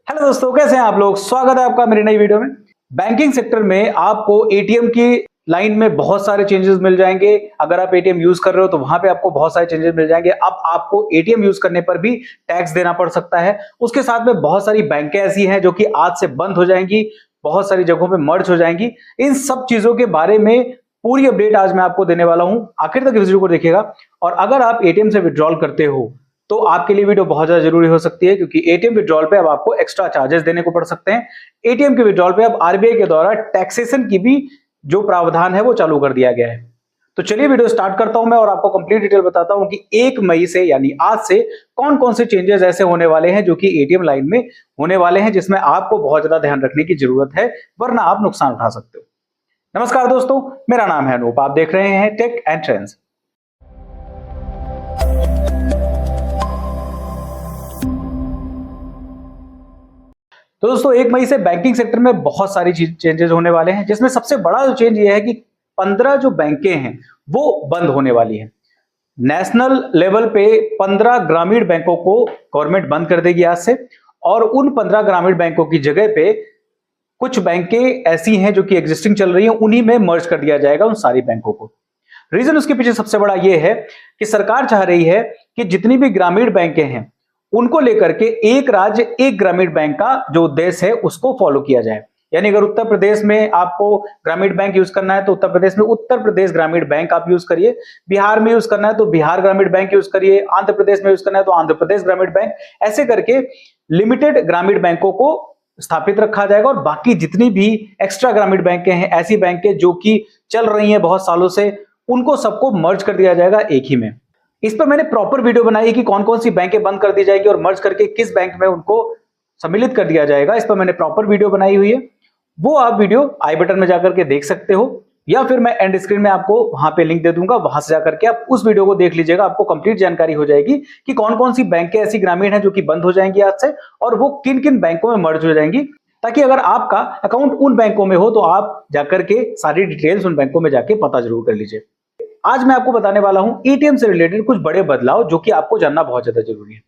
Hello दोस्तों, कैसे हैं आप लोग। स्वागत है आपका मेरी नई वीडियो में। बैंकिंग सेक्टर में आपको एटीएम की लाइन में बहुत सारे चेंजेस मिल जाएंगे। अगर आप एटीएम यूज कर रहे हो तो वहां पे आपको बहुत सारे चेंजेस मिल जाएंगे। अब आपको एटीएम यूज करने पर भी टैक्स देना पड़ सकता है। उसके साथ में बहुत सारी बैंकें ऐसी हैं जो कि आज से बंद हो जाएंगी, बहुत सारी जगहों पे मर्ज हो जाएंगी। इन सब चीजों के बारे में पूरी अपडेट आज मैं आपको देने वाला हूं। आखिर तक इस वीडियो को देखिएगा। और अगर आप एटीएम से विड्रॉल करते हो तो आपके लिए वीडियो बहुत ज्यादा जरूरी हो सकती है, क्योंकि एटीएम विड्रॉल पे अब आपको एक्स्ट्रा चार्जेस देने को पड़ सकते हैं। एटीएम के विड्रॉल पे अब आरबीआई के द्वारा टैक्सेशन की भी जो प्रावधान है वो चालू कर दिया गया है। तो चलिए वीडियो स्टार्ट करता हूं मैं और आपको कंप्लीट डिटेल बताता हूं कि 1 मई से यानी आज से कौन कौन से चेंजेस ऐसे होने वाले हैं जो कि एटीएम लाइन में होने वाले हैं, जिसमें आपको बहुत ज्यादा ध्यान रखने की जरूरत है, वरना आप नुकसान उठा सकते हो। नमस्कार दोस्तों, मेरा नाम है अनूप, आप देख रहे हैं टेक एंड ट्रेंड्स। तो दोस्तों 1 मई से बैंकिंग सेक्टर में बहुत सारी चेंजेस होने वाले हैं, जिसमें सबसे बड़ा जो चेंज ये है कि 15 जो बैंकें हैं वो बंद होने वाली हैं। नेशनल लेवल पे 15 ग्रामीण बैंकों को गवर्नमेंट बंद कर देगी आज से, और उन 15 ग्रामीण बैंकों की जगह पे कुछ बैंकें ऐसी हैं जो कि एग्जिस्टिंग चल रही हैं, उन्हीं में मर्ज कर दिया जाएगा उन सारी बैंकों को। रीजन उसके पीछे सबसे बड़ा ये है कि सरकार चाह रही है कि जितनी भी ग्रामीण बैंकें हैं उनको लेकर के एक राज्य एक ग्रामीण बैंक का जो उद्देश्य है उसको फॉलो किया जाए। यानी अगर उत्तर प्रदेश में आपको ग्रामीण बैंक यूज करना है तो उत्तर प्रदेश में उत्तर प्रदेश ग्रामीण बैंक आप यूज करिए, बिहार में यूज करना है तो बिहार ग्रामीण बैंक यूज करिए, आंध्र प्रदेश में यूज करना है तो आंध्र प्रदेश ग्रामीण बैंक। ऐसे करके लिमिटेड ग्रामीण बैंकों को स्थापित रखा जाएगा, और बाकी जितनी भी एक्स्ट्रा ग्रामीण बैंकें हैं, ऐसी बैंकें जो कि चल रही हैं बहुत सालों से, उनको सबको मर्ज कर दिया जाएगा एक ही में। इस पर मैंने प्रॉपर वीडियो बनाई कि कौन कौन सी बैंकें बंद कर दी जाएगी और मर्ज करके किस बैंक में उनको सम्मिलित कर दिया जाएगा। इस पर मैंने प्रॉपर वीडियो बनाई हुई है, वो आप वीडियो आई बटन में जाकर के देख सकते हो, या फिर मैं एंड स्क्रीन में आपको वहां पे लिंक दे दूंगा, वहां से जाकर के आप उस वीडियो को देख लीजिएगा। आपको कंप्लीट जानकारी हो जाएगी कि कौन कौन सी बैंकें ऐसी ग्रामीण हैं जो कि बंद हो जाएंगी आज से, और वो किन किन बैंकों में मर्ज हो जाएंगी, ताकि अगर आपका अकाउंट उन बैंकों में हो तो आप जाकर के सारी डिटेल्स उन बैंकों में जाके पता जरूर कर लीजिए। आज मैं आपको बताने वाला हूं एटीएम से रिलेटेड कुछ बड़े बदलाव जो कि आपको जानना बहुत ज्यादा जरूरी है।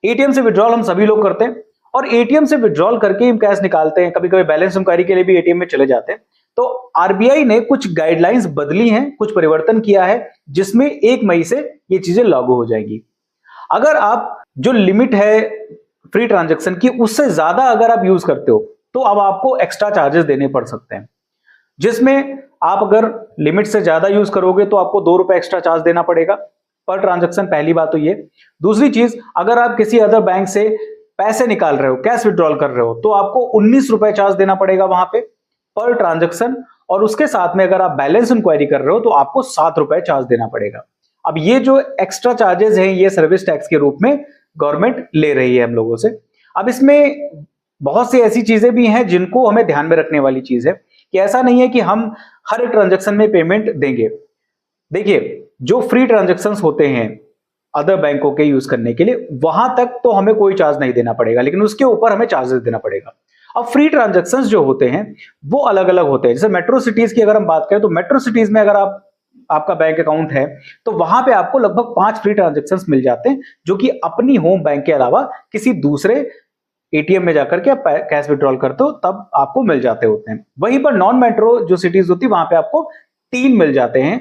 एटीएम से विड्रॉल हम सभी लोग करते हैं, और एटीएम से विड्रॉल करके हम कैश निकालते हैं, कभी कभी बैलेंस इंक्वायरी के लिए भी एटीएम में चले जाते हैं। तो आरबीआई ने कुछ गाइडलाइंस बदली हैं, कुछ परिवर्तन किया है, जिसमें 1 मई से ये चीजें लागू हो जाएंगी। अगर आप जो लिमिट है फ्री ट्रांजैक्शन की उससे ज्यादा अगर आप यूज करते हो तो अब आपको एक्स्ट्रा चार्जेस देने पड़ सकते हैं, जिसमें आप अगर लिमिट से ज्यादा यूज करोगे तो आपको 2 रुपए एक्स्ट्रा चार्ज देना पड़ेगा पर ट्रांजैक्शन। पहली बात तो ये। दूसरी चीज, अगर आप किसी अदर बैंक से पैसे निकाल रहे हो, कैश विड्रॉल कर रहे हो, तो आपको 19 रुपए चार्ज देना पड़ेगा वहां पे पर ट्रांजैक्शन। और उसके साथ में अगर आप बैलेंस इंक्वायरी कर रहे हो तो आपको 7 रुपए चार्ज देना पड़ेगा। अब ये जो एक्स्ट्रा चार्जेस हैं ये सर्विस टैक्स के रूप में गवर्नमेंट ले रही है हम लोगों से। अब इसमें बहुत सी ऐसी चीजें भी हैं जिनको हमें ध्यान में रखने वाली चीज है कि ऐसा नहीं है कि हम हर एक ट्रांजैक्शन में पेमेंट देंगे। देखिए, जो फ्री ट्रांजैक्शंस होते हैं अदर बैंकों के यूज करने के लिए, वहां तक तो हमें कोई चार्ज नहीं देना पड़ेगा, लेकिन उसके ऊपर हमें चार्जेस देना पड़ेगा। अब फ्री ट्रांजैक्शंस जो होते हैं वो अलग अलग होते हैं। जैसे मेट्रो सिटीज की अगर हम बात करें तो मेट्रो सिटीज में अगर आपका बैंक अकाउंट है तो वहां पे आपको लगभग 5 फ्री ट्रांजैक्शंस मिल जाते हैं, जो कि अपनी होम बैंक के अलावा किसी दूसरे एटीएम में जाकर के आप कैश विड्रॉल करते हो तब आपको मिल जाते होते हैं। वहीं पर नॉन मेट्रो जो सिटीज होती है वहां पे आपको 3 मिल जाते हैं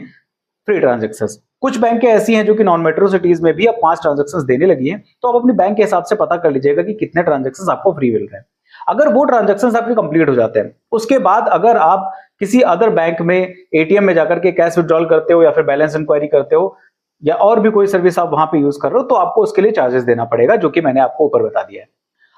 फ्री ट्रांजैक्शंस। कुछ बैंकें ऐसी हैं जो कि नॉन मेट्रो सिटीज में भी अब 5 ट्रांजैक्शंस देने लगी हैं, तो आप अपने बैंक के हिसाब से पता कर लीजिएगा कि कितने ट्रांजैक्शंस आपको फ्री मिल रहे हैं। अगर वो ट्रांजैक्शंस आपके कंप्लीट हो जाते हैं, उसके बाद अगर आप किसी अदर बैंक में एटीएम में जाकर के कैश विड्रॉल करते हो या फिर बैलेंस इंक्वायरी करते हो या और भी कोई सर्विस आप वहां पे यूज कर रहे हो, तो आपको उसके लिए चार्जेस देना पड़ेगा, जो कि मैंने आपको ऊपर बता दिया है।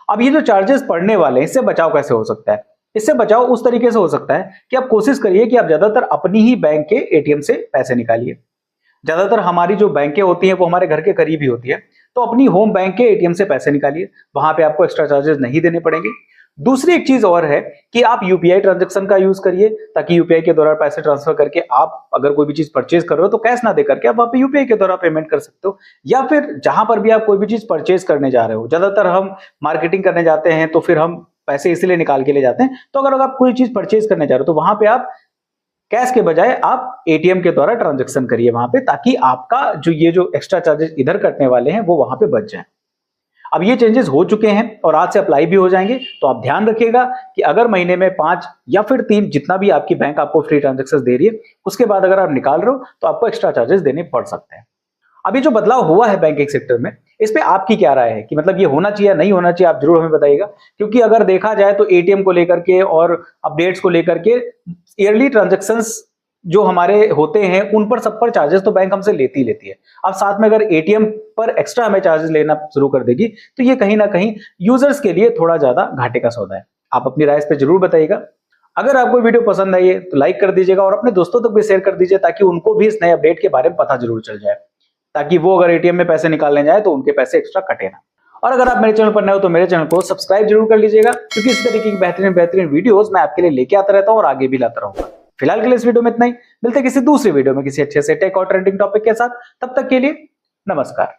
अब ये जो चार्जेस पड़ने वाले हैं, इससे बचाव कैसे हो सकता है? इससे बचाव उस तरीके से हो सकता है कि आप कोशिश करिए कि आप ज्यादातर अपनी ही बैंक के एटीएम से पैसे निकालिए। ज्यादातर हमारी जो बैंकें होती हैं वो हमारे घर के करीब ही होती है, तो अपनी होम बैंक के एटीएम से पैसे निकालिए, वहां पे आपको एक्स्ट्रा चार्जेस नहीं देने पड़ेंगे। दूसरी एक चीज और है कि आप यूपीआई ट्रांजैक्शन का यूज करिए, ताकि यूपीआई के द्वारा पैसे ट्रांसफर करके आप अगर कोई भी चीज परचेज कर रहे हो तो कैश ना दे करके आप वहां पे यूपीआई के द्वारा पेमेंट कर सकते हो। या फिर जहां पर भी आप कोई भी चीज परचेज करने जा रहे हो, ज्यादातर हम मार्केटिंग करने जाते हैं तो फिर हम पैसे इसलिए निकाल के ले जाते हैं, तो अगर आप कोई चीज परचेज करने जा रहे हो तो वहां पे आप कैश के बजाय आप एटीएम के द्वारा ट्रांजैक्शन करिए वहां पे, ताकि आपका जो ये जो एक्स्ट्रा चार्जेस इधर कटने वाले हैं वो वहां पे बच जाए। अब ये चेंजेस हो चुके हैं और आज से अप्लाई भी हो जाएंगे। तो आप ध्यान रखिएगा कि अगर महीने में 5 या फिर 3 जितना भी आपकी बैंक आपको फ्री ट्रांजेक्शन दे रही है, उसके बाद अगर आप निकाल रहे हो तो आपको एक्स्ट्रा चार्जेस देने पड़ सकते हैं। अभी जो बदलाव हुआ है बैंकिंग सेक्टर में, इस पे आपकी क्या राय है कि मतलब ये होना चाहिए या नहीं होना चाहिए, आप जरूर हमें बताइएगा। क्योंकि अगर देखा जाए तो एटीएम को लेकर के और अपडेट्स को लेकर के ईयरली ट्रांजैक्शंस जो हमारे होते हैं उन पर सब पर चार्जेस तो बैंक हमसे लेती है। अब साथ में अगर एटीएम पर एक्स्ट्रा हमें चार्जेस लेना शुरू कर देगी तो ये कहीं ना कहीं यूजर्स के लिए थोड़ा ज्यादा घाटे का सौदा है। आप अपनी राय इस पे जरूर बताइएगा। अगर आपको वीडियो पसंद आई है तो लाइक कर दीजिएगा और अपने दोस्तों तक भी शेयर कर दीजिए ताकि उनको भी इस नए अपडेट के बारे में पता जरूर चल जाए, ताकि वो अगर एटीएम में पैसे निकालने जाए तो उनके पैसे एक्स्ट्रा कटे ना। और अगर आप मेरे चैनल पर नए हो तो मेरे चैनल को सब्सक्राइब जरूर कर लीजिएगा, क्योंकि इस तरीके की बेहतरीन वीडियोस मैं आपके लिए लेके आता रहता हूं और आगे भी लाता रहूंगा। फिलहाल के लिए इस वीडियो में इतना ही, मिलते हैं किसी दूसरी वीडियो में किसी अच्छे से टेक और ट्रेंडिंग टॉपिक के साथ। तब तक के लिए नमस्कार।